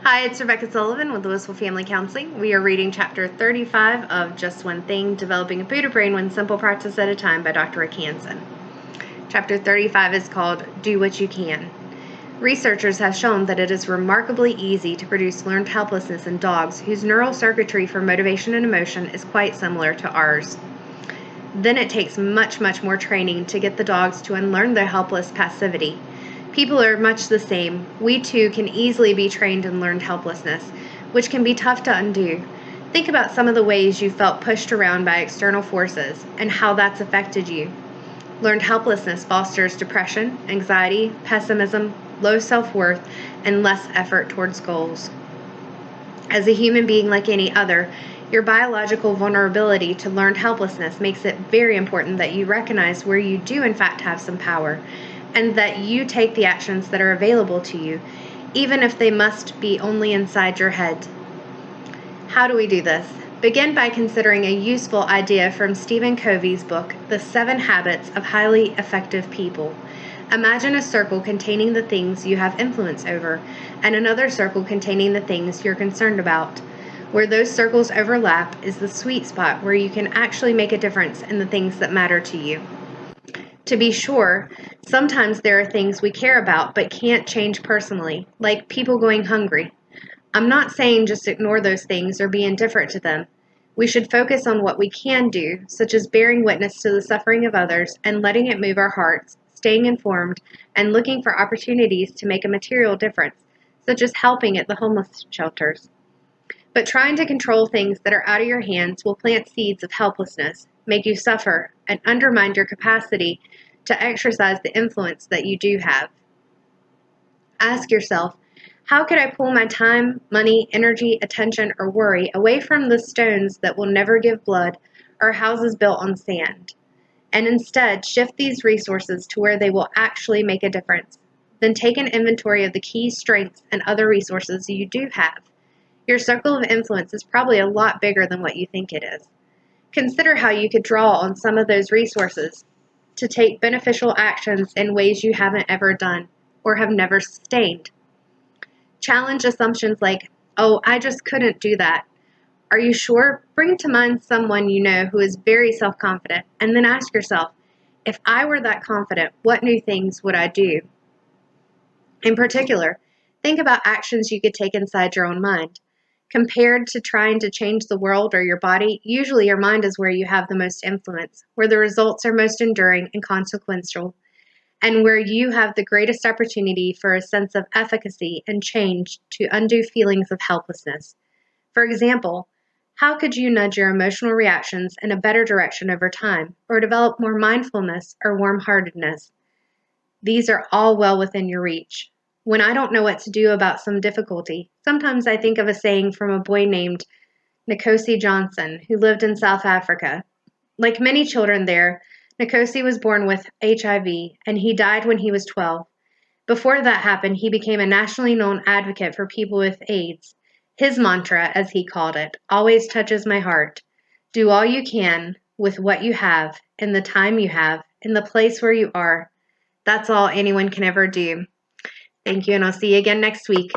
Hi, it's Rebecca Sullivan with Lewisville Family Counseling. We are reading Chapter 35 of Just One Thing, Developing a Buddha Brain One Simple Practice at a Time by Dr. Rick Hansen. Chapter 35 is called Do What You Can. Researchers have shown that it is remarkably easy to produce learned helplessness in dogs whose neural circuitry for motivation and emotion is quite similar to ours. Then it takes much more training to get the dogs to unlearn their helpless passivity. People are much the same. We too can easily be trained in learned helplessness, which can be tough to undo. Think about some of the ways you felt pushed around by external forces and how that's affected you. Learned helplessness fosters depression, anxiety, pessimism, low self-worth, and less effort towards goals. As a human being like any other, your biological vulnerability to learned helplessness makes it very important that you recognize where you do in fact have some power, and that you take the actions that are available to you, even if they must be only inside your head. How do we do this? Begin by considering a useful idea from Stephen Covey's book, The 7 Habits of Highly Effective People. Imagine a circle containing the things you have influence over, and another circle containing the things you're concerned about. Where those circles overlap is the sweet spot where you can actually make a difference in the things that matter to you. To be sure, sometimes there are things we care about but can't change personally, like people going hungry. I'm not saying just ignore those things or be indifferent to them. We should focus on what we can do, such as bearing witness to the suffering of others and letting it move our hearts, staying informed, and looking for opportunities to make a material difference, such as helping at the homeless shelters. But trying to control things that are out of your hands will plant seeds of helplessness, make you suffer, and undermine your capacity to exercise the influence that you do have. Ask yourself, how could I pull my time, money, energy, attention, or worry away from the stones that will never give blood or houses built on sand, and instead shift these resources to where they will actually make a difference? Then take an inventory of the key strengths and other resources you do have. Your circle of influence is probably a lot bigger than what you think it is. Consider how you could draw on some of those resources to take beneficial actions in ways you haven't ever done or have never sustained. Challenge assumptions like, oh, I just couldn't do that. Are you sure? Bring to mind someone you know who is very self-confident, and then ask yourself, if I were that confident, what new things would I do? In particular, think about actions you could take inside your own mind. Compared to trying to change the world or your body, usually your mind is where you have the most influence, where the results are most enduring and consequential, and where you have the greatest opportunity for a sense of efficacy and change to undo feelings of helplessness. For example, how could you nudge your emotional reactions in a better direction over time, or develop more mindfulness or warm-heartedness? These are all well within your reach. When I don't know what to do about some difficulty, sometimes I think of a saying from a boy named Nikolas Johnson, who lived in South Africa. Like many children there, Nikolas was born with HIV, and he died when he was 12. Before that happened, he became a nationally known advocate for people with AIDS. His mantra, as he called it, always touches my heart. Do all you can with what you have, in the time you have, in the place where you are. That's all anyone can ever do. Thank you, and I'll see you again next week.